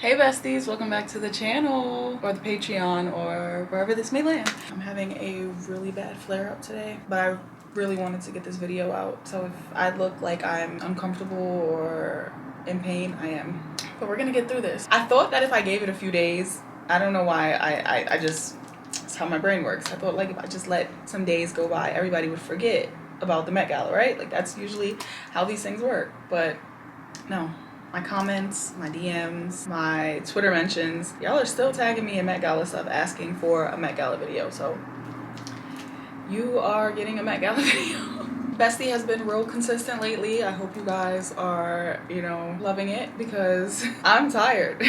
Hey besties, welcome back to the channel or the Patreon or wherever this may land. I'm having a really bad flare up today, but I really wanted to get this video out. So if I look like I'm uncomfortable or in pain, I am. But we're gonna get through this. I thought that if I gave it a few days, I don't know why, I just, it's how my brain works. I thought like if I just let some days go by, everybody would forget about the Met Gala, right? Like that's usually how these things work, but no. My comments, my DMs, my Twitter mentions, y'all are still tagging me in Met Gala stuff asking for a Met Gala video. So you are getting a Met Gala video. Bestie has been real consistent lately. I hope you guys are, loving it because I'm tired.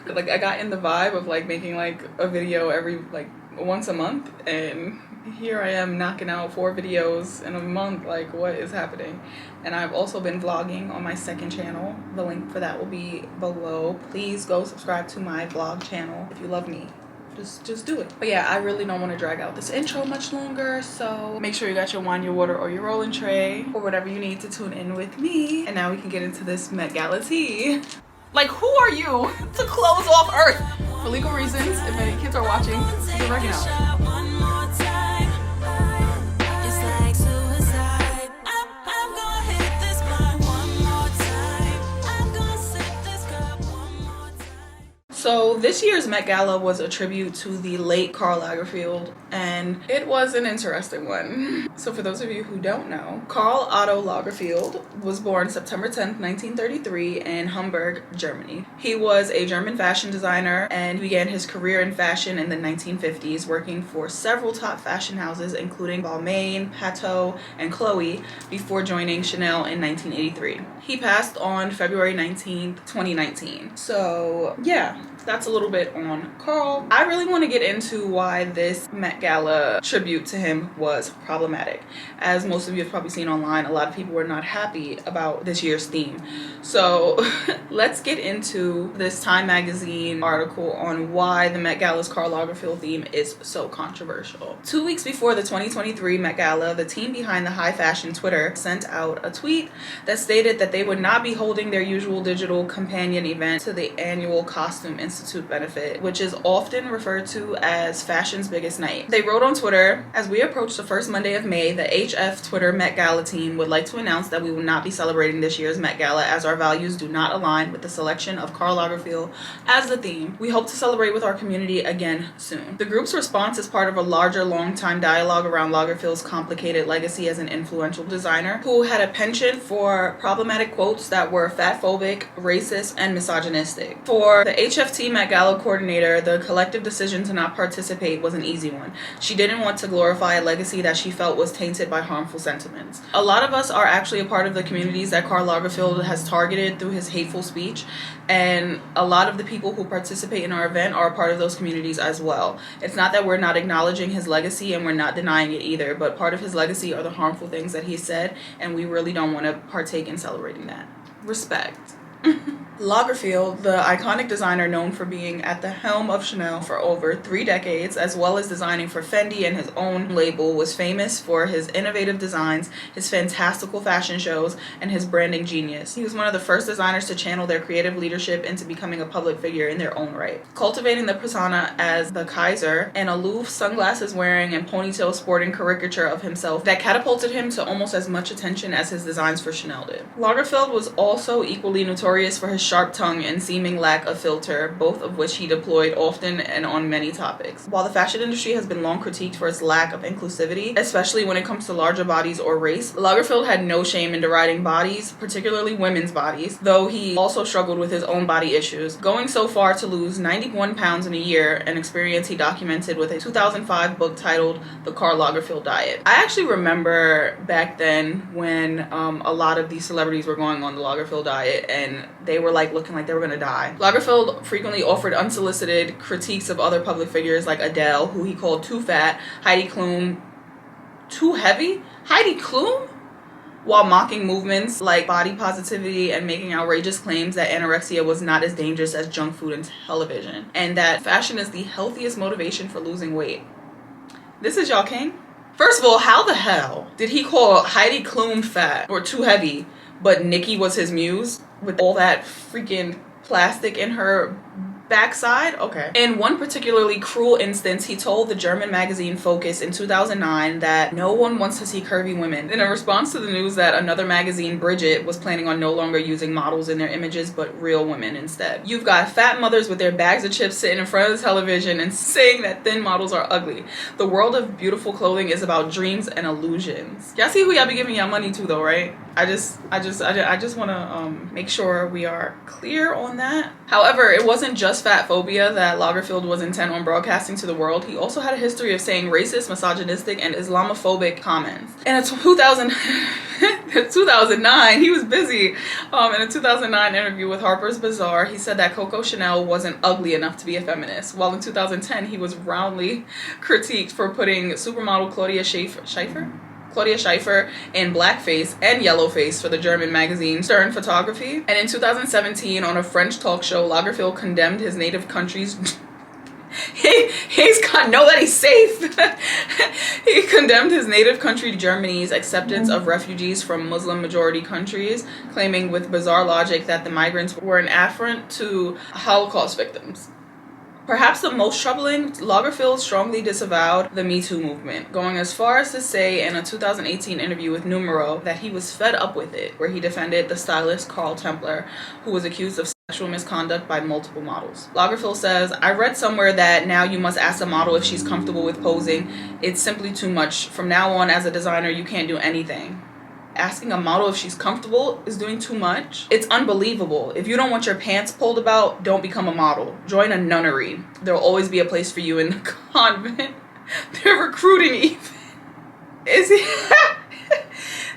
Like I got in the vibe of like making like a video every once a month, and here I am knocking out 4 videos in a month. Like what is happening? And I've also been vlogging on my second channel. The link for that will be below. Please go subscribe to my vlog channel if you love me. Just do it. But yeah, I really don't want to drag out this intro much longer, so make sure you got your wine, your water, or your rolling tray or whatever you need to tune in with me. And now we can get into this Met Gala tea. Like, who are you to close off Earth? For legal reasons, if any kids are watching, you're working out. So this year's Met Gala was a tribute to the late Karl Lagerfeld, and it was an interesting one. So for those of you who don't know, Karl Otto Lagerfeld was born September 10th, 1933 in Hamburg, Germany. He was a German fashion designer and began his career in fashion in the 1950s, working for several top fashion houses including Balmain, Pateau, and Chloe before joining Chanel in 1983. He passed on February 19th, 2019. So yeah, that's a little bit on Karl. I really want to get into why this Met Gala tribute to him was problematic. As most of you have probably seen online, a lot of people were not happy about this year's theme. So let's get into this Time magazine article on why the Met Gala's Karl Lagerfeld theme is so controversial. 2 weeks before the 2023 Met Gala, the team behind the high fashion Twitter sent out a tweet that stated that they would not be holding their usual digital companion event to the annual Costume Institute benefit, which is often referred to as fashion's biggest night. They wrote on Twitter, "As we approach the first Monday of May, the HF Twitter Met Gala team would like to announce that we will not be celebrating this year's Met Gala as our values do not align with the selection of Karl Lagerfeld as the theme. We hope to celebrate with our community again soon." The group's response is part of a larger long-time dialogue around Lagerfeld's complicated legacy as an influential designer who had a penchant for problematic quotes that were fatphobic, racist, and misogynistic. For the HFT Met Gala coordinator, the collective decision to not participate was an easy one. She didn't want to glorify a legacy that she felt was tainted by harmful sentiments. "A lot of us are actually a part of the communities that Karl Lagerfeld has targeted through his hateful speech, and a lot of the people who participate in our event are a part of those communities as well. It's not that we're not acknowledging his legacy and we're not denying it either, but part of his legacy are the harmful things that he said, and we really don't want to partake in celebrating that. Respect." Lagerfeld, the iconic designer known for being at the helm of Chanel for over 3 decades, as well as designing for Fendi and his own label, was famous for his innovative designs, his fantastical fashion shows, and his branding genius. He was one of the first designers to channel their creative leadership into becoming a public figure in their own right, cultivating the persona as the Kaiser, an aloof, sunglasses wearing and ponytail sporting caricature of himself that catapulted him to almost as much attention as his designs for Chanel did. Lagerfeld was also equally notorious for his sharp tongue and seeming lack of filter, both of which he deployed often and on many topics. While the fashion industry has been long critiqued for its lack of inclusivity, especially when it comes to larger bodies or race, Lagerfeld had no shame in deriding bodies, particularly women's bodies, though he also struggled with his own body issues, going so far to lose 91 pounds in a year, an experience he documented with a 2005 book titled The Karl Lagerfeld Diet. I actually remember back then when a lot of these celebrities were going on the Lagerfeld diet and they were like looking like they were gonna die. Lagerfeld frequently offered unsolicited critiques of other public figures like Adele, who he called too fat, Heidi Klum too heavy, Heidi Klum, while mocking movements like body positivity and making outrageous claims that anorexia was not as dangerous as junk food and television, and that fashion is the healthiest motivation for losing weight. This is y'all king? First of all, how the hell did he call Heidi Klum fat or too heavy, but Nicki was his muse with all that freaking plastic in her backside. Okay. In one particularly cruel instance, he told the German magazine Focus in 2009 that no one wants to see curvy women. In a response to the news that another magazine, Bridget, was planning on no longer using models in their images but real women instead. You've got fat mothers with their bags of chips sitting in front of the television and saying that thin models are ugly. The world of beautiful clothing is about dreams and illusions. Y'all see who y'all be giving y'all money to though, right? I just want to make sure we are clear on that. However, it wasn't just fat phobia that Lagerfield was intent on broadcasting to the world. He also had a history of saying racist, misogynistic, and Islamophobic comments. In a 2009, he was busy. In a 2009 interview with Harper's Bazaar, he said that Coco Chanel wasn't ugly enough to be a feminist. While in 2010, he was roundly critiqued for putting supermodel Claudia Schiffer in blackface and yellowface for the German magazine Stern Photography. And in 2017, on a French talk show, Lagerfield condemned his native country's know that he's safe. He condemned his native country Germany's acceptance of refugees from Muslim majority countries, claiming with bizarre logic that the migrants were an affront to Holocaust victims. Perhaps the most troubling, Lagerfield strongly disavowed the Me Too movement, going as far as to say in a 2018 interview with Numero that he was fed up with it, where he defended the stylist Carl Templer, who was accused of sexual misconduct by multiple models. Lagerfield says, "I read somewhere that now you must ask a model if she's comfortable with posing. It's simply too much. From now on, as a designer, you can't do anything." Asking a model if she's comfortable is doing too much. It's unbelievable. If you don't want your pants pulled about, don't become a model. Join a nunnery. There'll always be a place for you in the convent. They're recruiting even. Is he?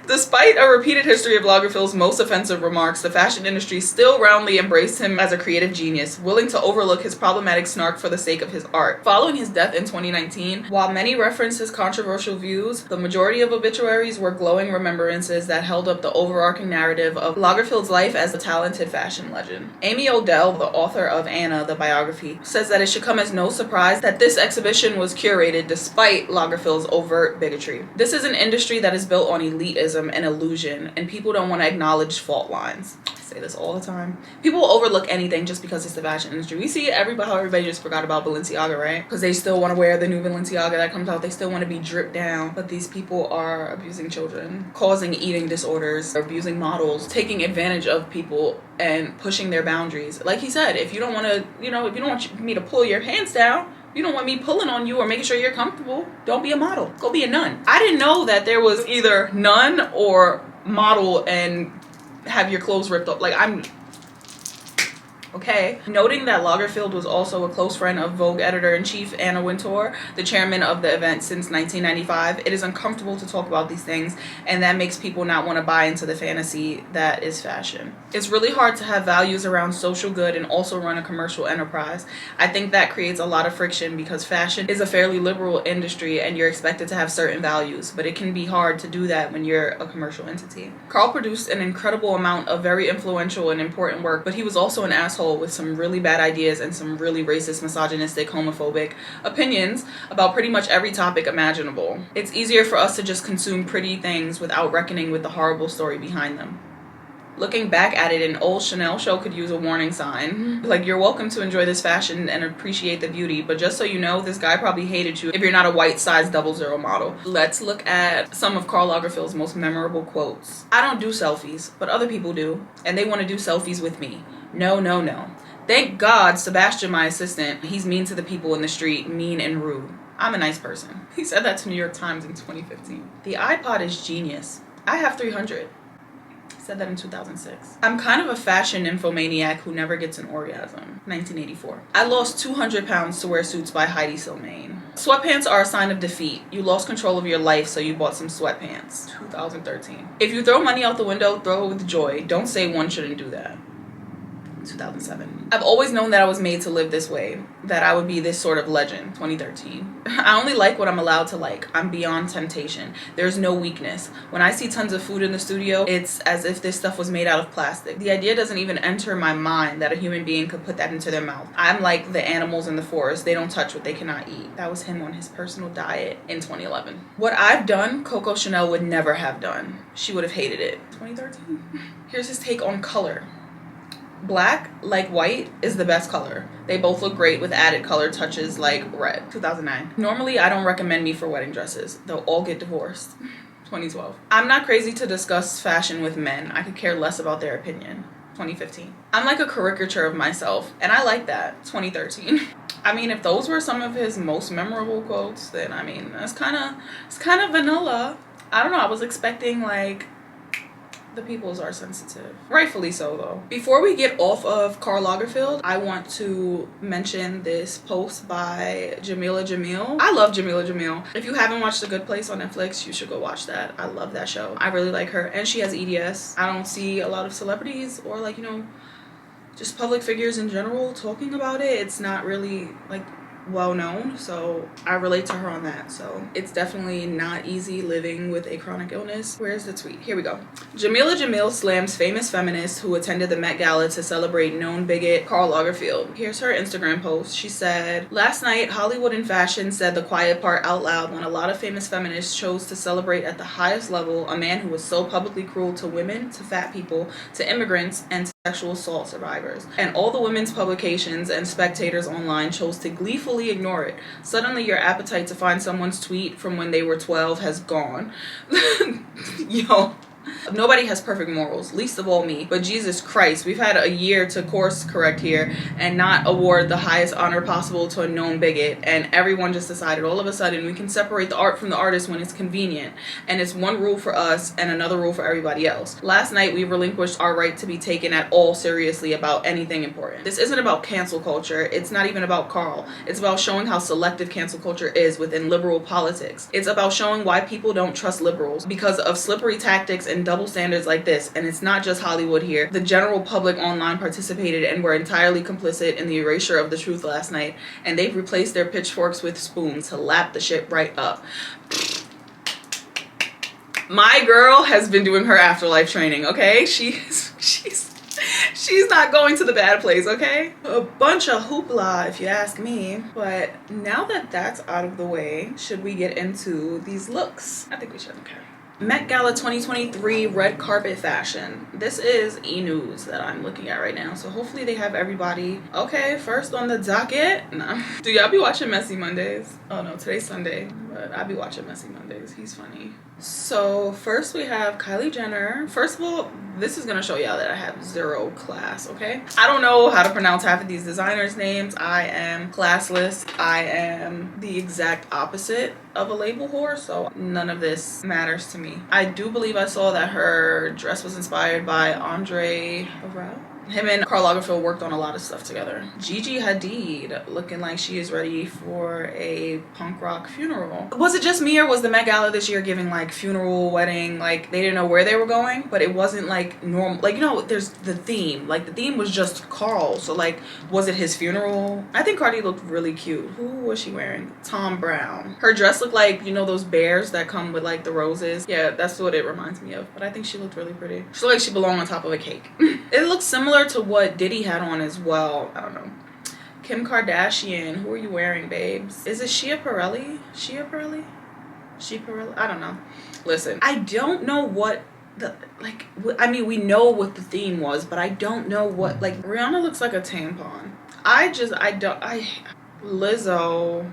Despite a repeated history of Lagerfield's most offensive remarks, the fashion industry still roundly embraced him as a creative genius, willing to overlook his problematic snark for the sake of his art. Following his death in 2019, while many referenced his controversial views, the majority of obituaries were glowing remembrances that held up the overarching narrative of Lagerfield's life as a talented fashion legend. Amy Odell, the author of Anna, the biography, says that it should come as no surprise that this exhibition was curated despite Lagerfield's overt bigotry. This is an industry that is built on elitism and illusion, and people don't want to acknowledge fault lines. I say this all the time. People overlook anything just because it's the fashion industry. We see how everybody just forgot about Balenciaga, right? Because they still want to wear the new Balenciaga that comes out. They still want to be dripped down. But these people are abusing children, causing eating disorders, abusing models, taking advantage of people and pushing their boundaries. Like he said, if you don't want to, if you don't want me to pull your pants down, you don't want me pulling on you or making sure you're comfortable, don't be a model. Go be a nun. I didn't know that there was either nun or model and have your clothes ripped up. Like, okay. Noting that Lagerfield was also a close friend of Vogue editor-in-chief Anna Wintour, the chairman of the event since 1995, it is uncomfortable to talk about these things, and that makes people not want to buy into the fantasy that is fashion. It's really hard to have values around social good and also run a commercial enterprise. I think that creates a lot of friction because fashion is a fairly liberal industry and you're expected to have certain values, but it can be hard to do that when you're a commercial entity. Carl produced an incredible amount of very influential and important work, but he was also an asshole with some really bad ideas and some really racist, misogynistic, homophobic opinions about pretty much every topic imaginable. It's easier for us to just consume pretty things without reckoning with the horrible story behind them. Looking back at it, an old Chanel show could use a warning sign. Like, you're welcome to enjoy this fashion and appreciate the beauty, but just so you know, this guy probably hated you if you're not a white size 00 model. Let's look at some of Karl Lagerfeld's most memorable quotes. "I don't do selfies, but other people do, and they want to do selfies with me. No, no, no. Thank God Sebastian, my assistant, he's mean to the people in the street, mean and rude. I'm a nice person." He said that to New York Times in 2015. "The iPod is genius. I have 300. Said that in 2006. "I'm kind of a fashion nymphomaniac who never gets an orgasm." 1984. "I lost 200 pounds to wear suits by Heidi Sylvain." "Sweatpants are a sign of defeat. You lost control of your life, so you bought some sweatpants." 2013. "If you throw money out the window, throw it with joy. Don't say one shouldn't do that." 2007. "I've always known that I was made to live this way, that I would be this sort of legend." 2013. "I only like what I'm allowed to like. I'm beyond temptation. There's no weakness. When I see tons of food in the studio, it's as if this stuff was made out of plastic. The idea doesn't even enter my mind that a human being could put that into their mouth. I'm like the animals in the forest. They don't touch what they cannot eat." That was him on his personal diet in 2011. "What I've done, Coco Chanel would never have done. She would have hated it." 2013. Here's his take on color. Black, like white, is the best color. They both look great with added color touches like red. 2009. Normally, I don't recommend me for wedding dresses. They'll all get divorced. 2012. I'm not crazy to discuss fashion with men. I could care less about their opinion. 2015. I'm like a caricature of myself, and I like that. 2013. I mean, if those were some of his most memorable quotes, then I mean, it's kind of vanilla. I don't know. I was expecting like the peoples are sensitive. Rightfully so, though. Before we get off of Karl Lagerfeld, I want to mention this post by Jamila Jamil. I love Jamila Jamil. If you haven't watched The Good Place on Netflix, you should go watch that. I love that show. I really like her. And she has EDS. I don't see a lot of celebrities or like, you know, just public figures in general talking about it. It's not really like well known, so I relate to her on that. So it's definitely not easy living with a chronic illness. Where's the tweet? Here we go. Jamila Jamil slams famous feminist who attended the Met Gala to celebrate known bigot Karl Lagerfeld. Here's her Instagram post. She said, "Last night, Hollywood and fashion said the quiet part out loud when a lot of famous feminists chose to celebrate at the highest level a man who was so publicly cruel to women, to fat people, to immigrants, and to sexual assault survivors. And all the women's publications and spectators online chose to gleefully ignore it. Suddenly your appetite to find someone's tweet from when they were 12 has gone." Yo. Nobody has perfect morals, least of all me. But Jesus Christ, we've had a year to course correct here and not award the highest honor possible to a known bigot. And everyone just decided all of a sudden we can separate the art from the artist when it's convenient. And it's one rule for us and another rule for everybody else. Last night we relinquished our right to be taken at all seriously about anything important. This isn't about cancel culture. It's not even about Karl. It's about showing how selective cancel culture is within liberal politics. It's about showing why people don't trust liberals because of slippery tactics and double standards like this. And it's not just Hollywood here. The general public online participated and were entirely complicit in the erasure of the truth last night, and they've replaced their pitchforks with spoons to lap the shit right up. My girl has been doing her afterlife training, okay? She's not going to the bad place, okay? A bunch of hoopla, if you ask me. But now that that's out of the way, should we get into these looks? I think we should, okay. Met Gala 2023 red carpet fashion. This is e-news that I'm looking at right now, so hopefully they have everybody. Okay, first on the docket. Nah. Do y'all be watching Messy Mondays? Oh no, today's Sunday, but I be watching Messy Mondays. He's funny. So first we have Kylie Jenner. First of all, this is gonna show y'all that I have zero class, okay? I don't know how to pronounce half of these designers' names. I am classless. I am the exact opposite of a label whore, so none of this matters to me. I do believe I saw that her dress was inspired by Andre Varel. Him and Karl Lagerfeld worked on a lot of stuff together. Gigi Hadid looking like she is ready for a punk rock funeral. Was it just me, or was the Met Gala this year giving like funeral, wedding, like they didn't know where they were going, but it wasn't like normal, like, you know, there's the theme, like the theme was just Karl, so like was it his funeral? I think Cardi looked really cute. Who was she wearing? Tom Brown. Her dress looked like, you know, those bears that come with like the roses. Yeah, that's what it reminds me of, but I think she looked really pretty. She looked like she belonged on top of a cake. It looks similar to what Diddy had on as well. I don't know. Kim Kardashian, who are you wearing, babes? Is it Shia Pirelli? Shia Pirelli? I don't know. Listen, I don't know what the, like, I mean, we know what the theme was, but I don't know what, like, Rihanna looks like a tampon. Lizzo,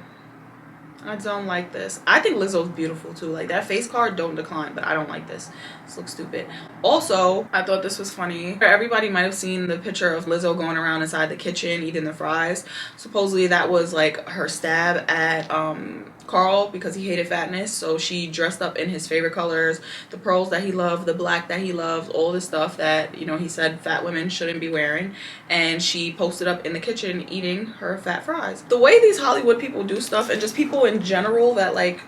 I don't like this. I think Lizzo's beautiful too. Like, that face card, don't decline, but I don't like this. This looks stupid. Also, I thought this was funny. Everybody might have seen the picture of Lizzo going around inside the kitchen eating the fries. Supposedly that was like her stab at Karl because he hated fatness. So she dressed up in his favorite colors, the pearls that he loved, the black that he loved, all the stuff that, you know, he said fat women shouldn't be wearing. And she posted up in the kitchen eating her fat fries. The way these Hollywood people do stuff, and just people in general, that like,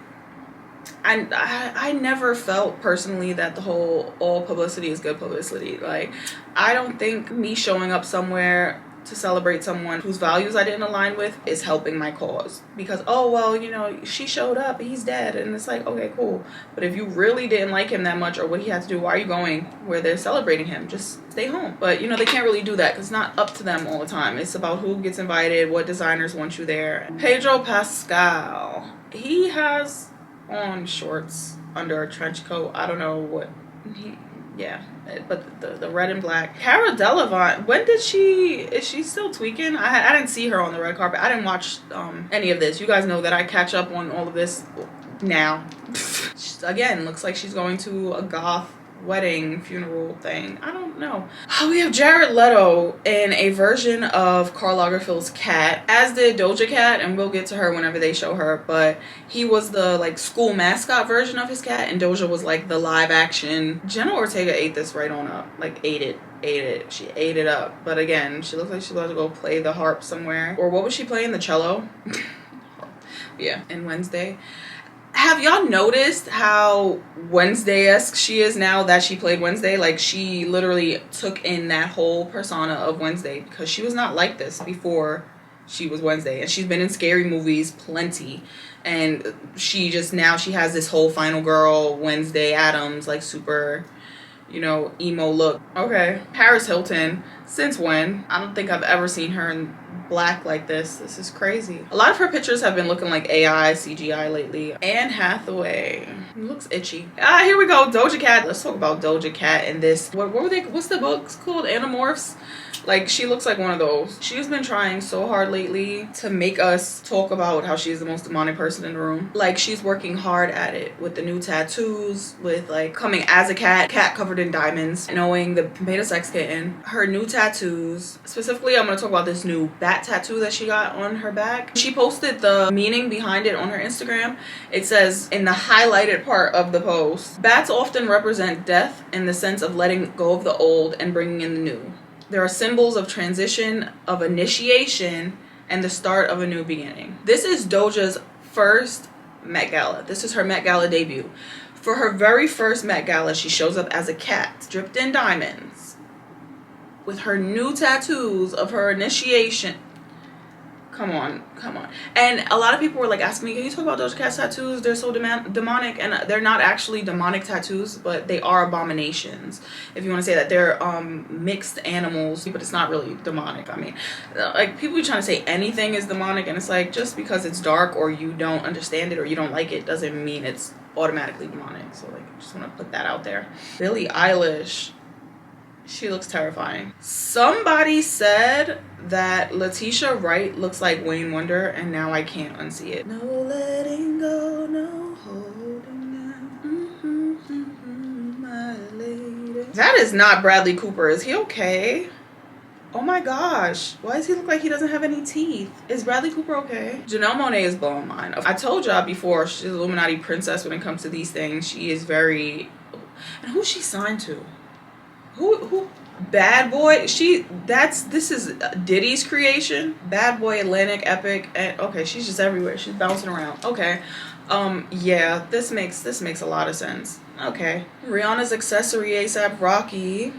I never felt personally that the whole all publicity is good publicity. Like, I don't think me showing up somewhere to celebrate someone whose values I didn't align with is helping my cause. Because, oh, well, you know, she showed up, he's dead. And it's like, okay, cool. But if you really didn't like him that much or what he had to do, why are you going where they're celebrating him? Just stay home. But, you know, they can't really do that because it's not up to them all the time. It's about who gets invited, what designers want you there. Pedro Pascal. He has on shorts under a trench coat. I don't know what yeah, but the red and black. Cara Delevingne, when did is she still tweaking? I didn't see her on the red carpet. I didn't watch any of this. You guys know that I catch up on all of this now. Again, looks like she's going to a goth wedding funeral thing. I don't know. We have Jared Leto in a version of Karl Lagerfeld's Cat, as did Doja Cat, and we'll get to her whenever they show her, but he was the like school mascot version of his cat, and Doja was like the live action. Jenna Ortega ate this right on up, like ate it. She ate it up. But again, she looks like she's about to go play the harp somewhere. Or what was she playing? The cello? Yeah, in Wednesday. Have y'all noticed how Wednesday-esque she is now that she played Wednesday? Like, she literally took in that whole persona of Wednesday, because she was not like this before she was Wednesday. And she's been in scary movies plenty. And she has this whole final girl, Wednesday Addams, like super, you know, emo look. Okay. Paris Hilton. Since when? I don't think I've ever seen her in black like this. This is crazy. A lot of her pictures have been looking like AI, CGI lately. Anne Hathaway looks itchy. Here we go. Doja Cat. Let's talk about Doja Cat and this. What's the books called? Animorphs? Like, she looks like one of those. She's been trying so hard lately to make us talk about how she's the most demonic person in the room. Like, she's working hard at it with the new tattoos, with like coming as a cat covered in diamonds, knowing the beta sex kitten, her new tattoos. Specifically, I'm gonna talk about this new bat tattoo that she got on her back. She posted the meaning behind it on her Instagram. It says in the highlighted part of the post, bats often represent death in the sense of letting go of the old and bringing in the new. There are symbols of transition, of initiation, and the start of a new beginning. This is Doja's first Met Gala. This is her Met Gala debut. For her very first Met Gala, she shows up as a cat, dripped in diamonds, with her new tattoos of her initiation. Come on. And a lot of people were like asking me, can you talk about Doja Cat's tattoos? They're so demonic. And they're not actually demonic tattoos, but they are abominations. If you want to say that, they're mixed animals, but it's not really demonic. I mean, like, people be trying to say anything is demonic, and it's like, just because it's dark or you don't understand it or you don't like it doesn't mean it's automatically demonic. So like, I just want to put that out there. Billie Eilish. She looks terrifying. Somebody said that Letitia Wright looks like Wayne Wonder, and now I can't unsee it. No letting go, no holding on, my lady. That is not Bradley Cooper. Is he okay? Oh my gosh. Why does he look like he doesn't have any teeth? Is Bradley Cooper okay? Janelle Monáe is blowing mine. I told y'all before, she's an Illuminati princess when it comes to these things. She is very... And who's she signed to? Who? Bad Boy? This is Diddy's creation. Bad Boy, Atlantic, Epic, and okay, she's just everywhere. She's bouncing around. Okay. Yeah, this makes a lot of sense. Okay. Rihanna's accessory, A$AP Rocky,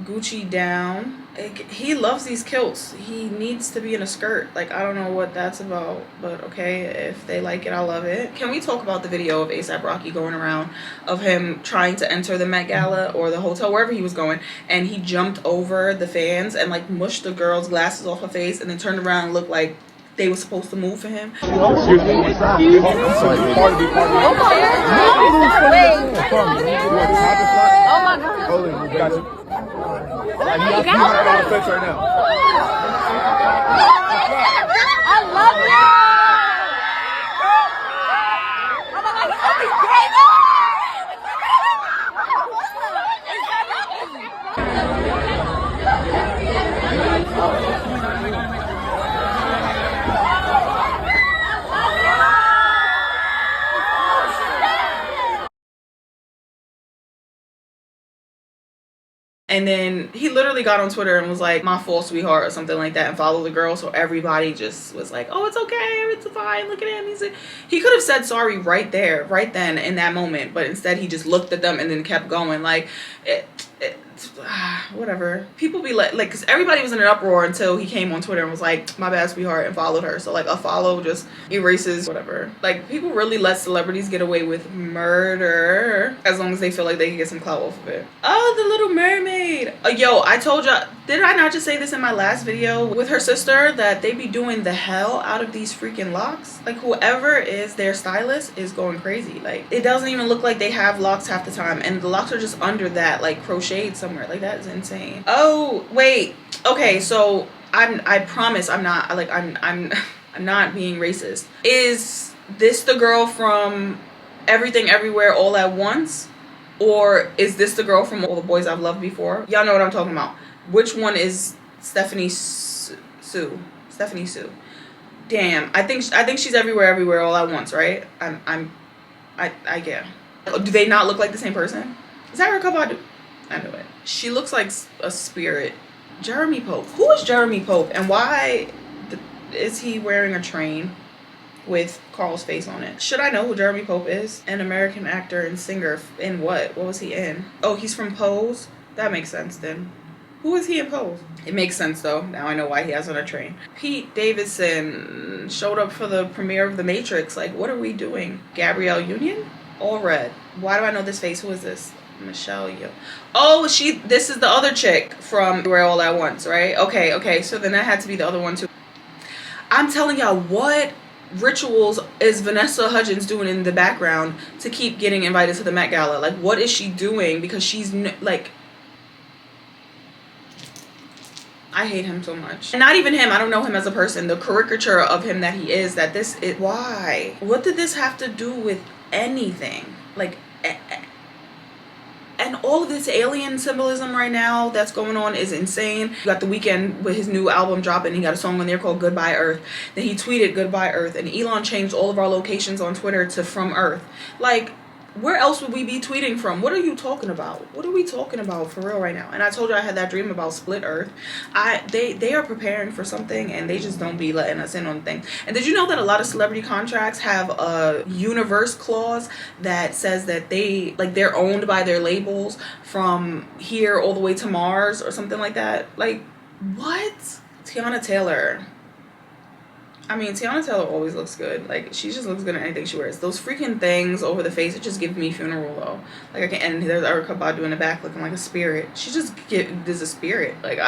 Gucci down. He loves these kilts. He needs to be in a skirt. Like, I don't know what that's about, but okay, if they like it, I love it. Can we talk about the video of A$AP Rocky going around of him trying to enter the Met Gala or the hotel, wherever he was going, and he jumped over the fans and like mushed the girl's glasses off her face and then turned around and looked like they were supposed to move for him? Excuse me. Oh my God. Hold it, we got you. Like, you got on the fence right now. I love you. Oh my God, he's great. And then he literally got on Twitter and was like, my fault, sweetheart, or something like that, and followed the girl. So everybody just was like, oh, it's okay, it's fine, look at him. He could have said sorry right there, right then, in that moment, but instead he just looked at them and then kept going. Like, whatever. People be like, because everybody was in an uproar until he came on Twitter and was like, my bad, sweetheart, and followed her. So like a follow just erases whatever. Like people really let celebrities get away with murder as long as they feel like they can get some clout off of it. Oh, the Little Mermaid. Yo, I told y'all, did I not just say this in my last video with her sister, that they be doing the hell out of these freaking locks? Like whoever is their stylist is going crazy. Like it doesn't even look like they have locks half the time, and the locks are just under that, like crocheted somewhere. Like that is insane. Oh wait, okay, so I promise I'm not like I'm not being racist. Is this the girl from Everything Everywhere All at Once, or is this the girl from All the Boys I've Loved Before? Y'all know what I'm talking about. Which one is Stephanie Sue? Stephanie Sue. Damn, I think she's Everywhere All at Once, right? I get. Do they not look like the same person? Is that Erykah Badu? I know it. She looks like a spirit. Jeremy Pope. Who is Jeremy Pope, and why is he wearing a train with Carl's face on it? Should I know who Jeremy Pope is? An American actor and singer. In what? What was he in? Oh, he's from Pose? That makes sense then. Who is he in Pose? It makes sense though. Now I know why he has on a train. Pete Davidson showed up for the premiere of The Matrix. Like, what are we doing? Gabrielle Union? All red. Why do I know this face? Who is this? Michelle Yeoh. Oh, this is the other chick from Everywhere All at Once, right? Okay, so then that had to be the other one too. I'm telling y'all, what rituals is Vanessa Hudgens doing in the background to keep getting invited to the Met Gala? Like, what is she doing? Because she's like, I hate him so much. And not even him, I don't know him as a person. The caricature of him that he is, that this is, why? What did this have to do with anything? Like, and all of this alien symbolism right now that's going on is insane. You got The Weeknd with his new album dropping. He got a song on there called Goodbye Earth. Then he tweeted Goodbye Earth, and Elon changed all of our locations on Twitter to From Earth. Like, where else would we be tweeting from? What are you talking about? What are we talking about for real right now? And I told you I had that dream about Split Earth. They are preparing for something, and they just don't be letting us in on things. And did you know that a lot of celebrity contracts have a universe clause that says that they're owned by their labels from here all the way to Mars or something like that? Like, what? Tiana Taylor. I mean, Tiana Taylor always looks good. Like, she just looks good in anything she wears. Those freaking things over the face, it just gives me funeral though. Like, I can, and there's Erykah Badu in the back looking like a spirit. She just there's a spirit. Like,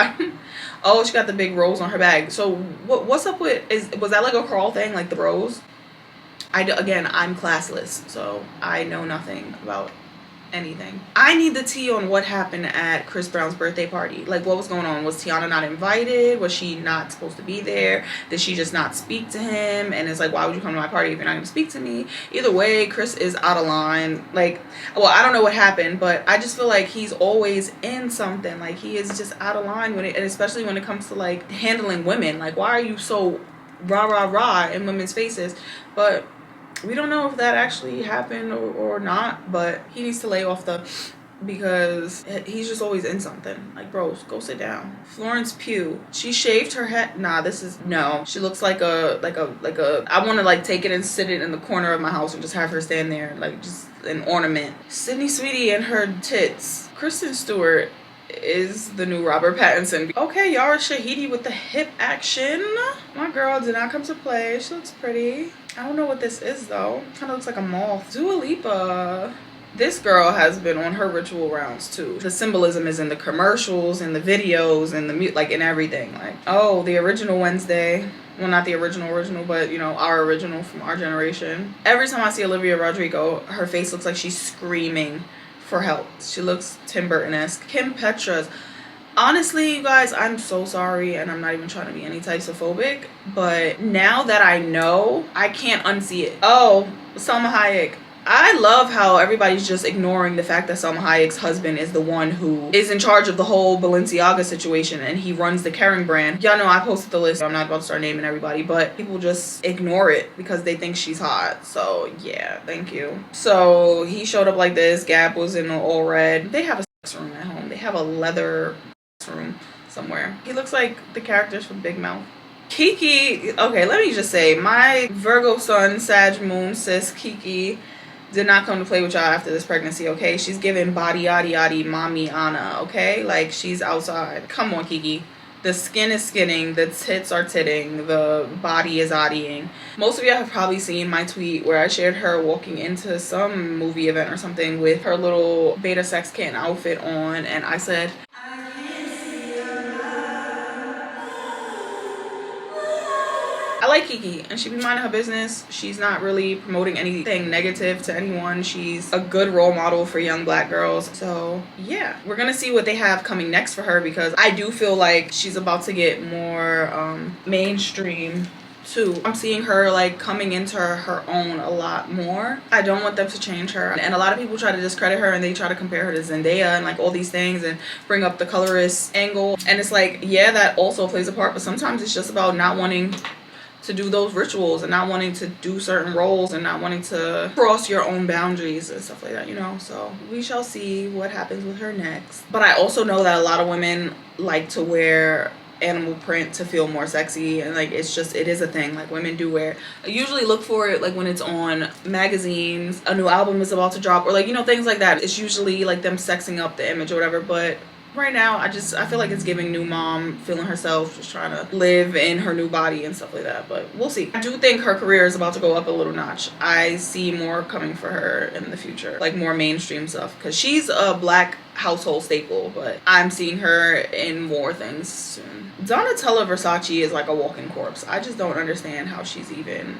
oh, she got the big rose on her bag. So what's up with, was that like a crawl thing, like the rose? Again, I'm classless, so I know nothing about anything. I need the tea on what happened at Chris Brown's birthday party. Like, what was going on? Was Tiana not invited? Was she not supposed to be there? Did she just not speak to him? And it's like, why would you come to my party if you're not going to speak to me? Either way, Chris is out of line. Like, well, I don't know what happened, but I just feel like he's always in something. Like, he is just out of line with it, and especially when it comes to like handling women. Like, why are you so rah in women's faces? But we don't know if that actually happened or not, but he needs to lay off because he's just always in something. Like, bro, go sit down. Florence Pugh, she shaved her head. Nah, no. She looks like a I want to like take it and sit it in the corner of my house and just have her stand there, like just an ornament. Sydney Sweetie and her tits. Kristen Stewart is the new Robert Pattinson. Okay, Yara Shahidi with the hip action. My girl did not come to play. She looks pretty. I don't know what this is though. Kind of looks like a moth. Dua Lipa. This girl has been on her ritual rounds too. The symbolism is in the commercials and the videos and the like in everything. Like, oh, the original Wednesday. Well, not the original, but you know, our original from our generation. Every time I see Olivia Rodrigo, her face looks like she's screaming for help. She looks Tim Burton-esque. Kim Petras. Honestly, you guys, I'm so sorry, and I'm not even trying to be any types of phobic, but now that I know, I can't unsee it. Oh, Salma Hayek. I love how everybody's just ignoring the fact that Salma Hayek's husband is the one who is in charge of the whole Balenciaga situation, and he runs the Kering brand. Y'all know I posted the list. I'm not about to start naming everybody, but people just ignore it because they think she's hot. So yeah, thank you. So he showed up like this. Gap was in all red. They have a sex room at home. They have a leather room somewhere. He looks like the characters from Big Mouth. KiKi, okay, let me just say, my Virgo sun, Sag moon, sis KiKi did not come to play with y'all after this pregnancy, okay? She's giving body yaddy yaddy mommy Anna, okay? Like, she's outside. Come on, KiKi. The skin is skinning, the tits are titting, the body is oddying. Most of y'all have probably seen my tweet where I shared her walking into some movie event or something with her little beta sex kitten outfit on, and I said, I like KiKi, and she be minding her business. She's not really promoting anything negative to anyone. She's a good role model for young black girls. So yeah, we're gonna see what they have coming next for her, because I do feel like she's about to get more mainstream too. I'm seeing her like coming into her own a lot more. I don't want them to change her, and a lot of people try to discredit her and they try to compare her to Zendaya and like all these things and bring up the colorist angle, and it's like, yeah, that also plays a part, but sometimes it's just about not wanting to do those rituals and not wanting to do certain roles and not wanting to cross your own boundaries and stuff like that, you know. So we shall see what happens with her next. But I also know that a lot of women like to wear animal print to feel more sexy, and like it's just, it is a thing. Like, women do wear, I usually look for it like when it's on magazines, a new album is about to drop, or like, you know, things like that. It's usually like them sexing up the image or whatever. But right now I feel like it's giving new mom, feeling herself, just trying to live in her new body and stuff like that. But we'll see. I do think her career is about to go up a little notch. I see more coming for her in the future, like more mainstream stuff, because she's a black household staple, but I'm seeing her in more things soon. Donatella Versace is like a walking corpse. I just don't understand how she's even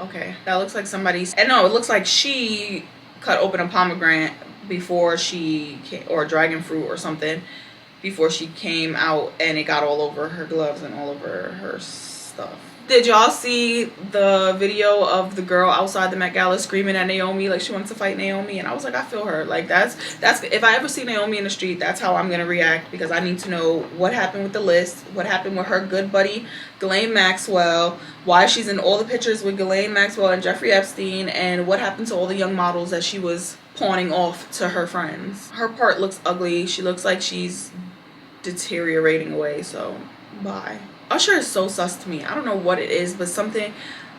okay. That looks like somebody's, and no, it looks like she cut open a pomegranate before she came, or dragon fruit or something, before she came out, and it got all over her gloves and all over her stuff. Did y'all see the video of the girl outside the Met Gala screaming at Naomi like she wants to fight Naomi? And I was like, I feel her. Like, that's if I ever see Naomi in the street, that's how I'm gonna react, because I need to know what happened with the list, what happened with her good buddy Ghislaine Maxwell, why she's in all the pictures with Ghislaine Maxwell and Jeffrey Epstein, and what happened to all the young models that she was pawning off to her friends. Her part looks ugly. She looks like she's deteriorating away, so bye. Usher is so sus to me. I don't know what it is, but something,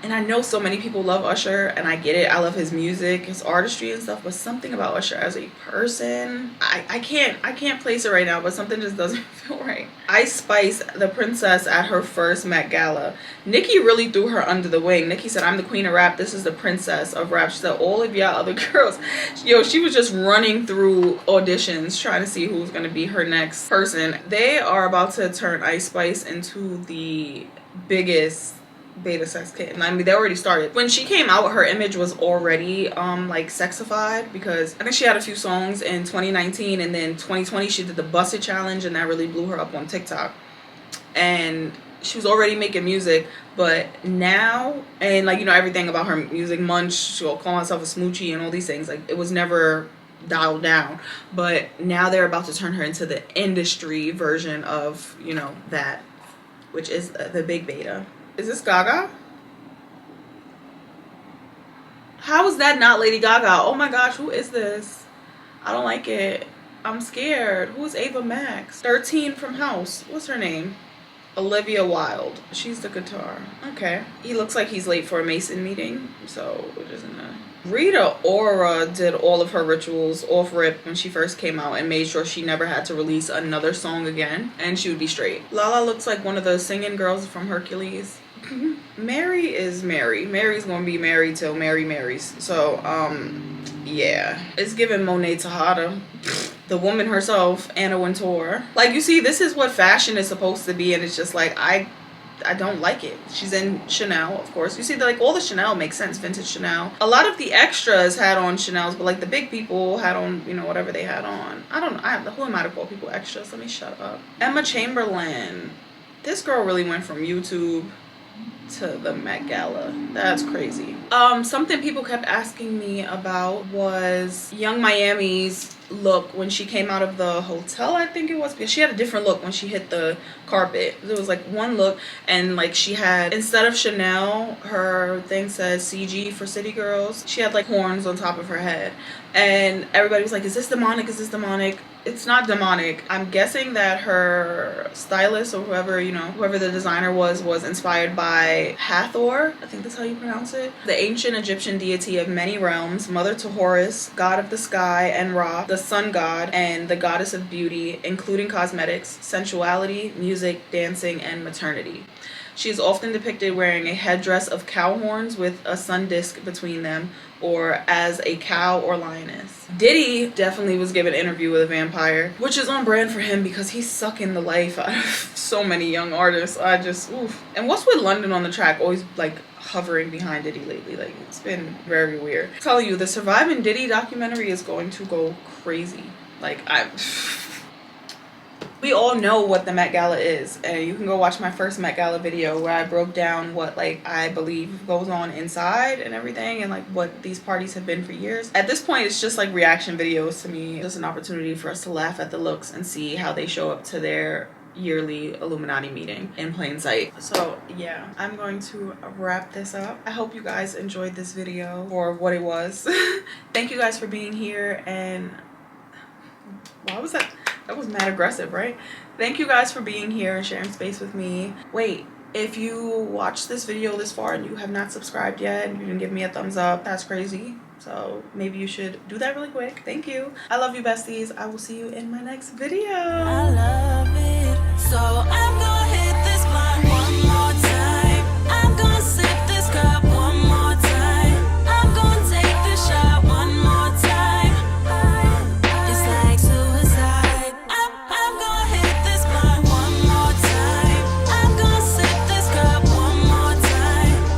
and I know so many people love Usher, and I get it. I love his music, his artistry and stuff, but something about Usher as a person, I can't place it right now, but something just doesn't feel right. Ice Spice, the princess at her first Met Gala. Nicki really threw her under the wing. Nicki said, I'm the queen of rap. This is the princess of rap. She said, all of y'all other girls. Yo, she was just running through auditions trying to see who's going to be her next person. They are about to turn Ice Spice into the biggest beta sex kitten. I mean, they already started. When she came out, her image was already like sexified, because I think she had a few songs in 2019, and then 2020 she did the Bust It challenge, and that really blew her up on TikTok. And she was already making music, but now, and like, you know, everything about her music, Munch, she'll call herself a smoochie and all these things, like it was never dialed down. But now they're about to turn her into the industry version of, you know, that, which is the big beta. Is this Gaga? How is that not Lady Gaga? Oh my gosh, who is this? I don't like it. I'm scared. Who is Ava Max? 13 from House. What's her name? Olivia Wilde. She's the guitar. Okay. He looks like he's late for a Mason meeting, so it isn't a... Rita Ora did all of her rituals off rip when she first came out and made sure she never had to release another song again, and she would be straight. Lala looks like one of the singing girls from Hercules. Mary is Mary. Mary's gonna be married till Mary marries. So, yeah. It's giving Monet Tejada. The woman herself, Anna Wintour. Like, you see, this is what fashion is supposed to be, and it's just like, I don't like it. She's in Chanel, of course. You see, like, all the Chanel makes sense, vintage Chanel. A lot of the extras had on Chanel's, but like the big people had on, you know, whatever they had on. I don't know. Who am I to call people extras? Let me shut up. Emma Chamberlain. This girl really went from YouTube to the Met Gala. That's crazy. Something people kept asking me about was Young Miami's look when she came out of the hotel, I think it was, because she had a different look when she hit the carpet. There was like one look, and like she had, instead of Chanel, her thing says CG for City Girls. She had like horns on top of her head, and everybody was like, is this demonic? Is this demonic? it's not demonic. I'm guessing that her stylist or whoever, you know, whoever the designer was inspired by Hathor. I think that's how you pronounce it. The ancient Egyptian deity of many realms, mother to Horus, god of the sky, and Ra, the sun god, and the goddess of beauty, including cosmetics, sensuality, music, dancing, and maternity. She is often depicted wearing a headdress of cow horns with a sun disk between them, or as a cow or lioness. Diddy definitely was given an interview with a vampire, which is on brand for him because he's sucking the life out of so many young artists. I just, oof. And what's with London on the track always like hovering behind Diddy lately? Like, it's been very weird. I'm telling you, the Surviving Diddy documentary is going to go crazy. Like, we all know what the Met Gala is, and you can go watch my first Met Gala video where I broke down what like I believe goes on inside and everything, and like what these parties have been for years. At this point, it's just like reaction videos to me. Just an opportunity for us to laugh at the looks and see how they show up to their yearly Illuminati meeting in plain sight. So yeah, I'm going to wrap this up. I hope you guys enjoyed this video for what it was. Thank you guys for being here, and why was that? That was mad aggressive, right? Thank you guys for being here and sharing space with me. Wait, if you watched this video this far and you have not subscribed yet and you didn't give me a thumbs up, that's crazy. So maybe you should do that really quick. Thank you. I love you, besties. I will see you in my next video. I love it. So I'm going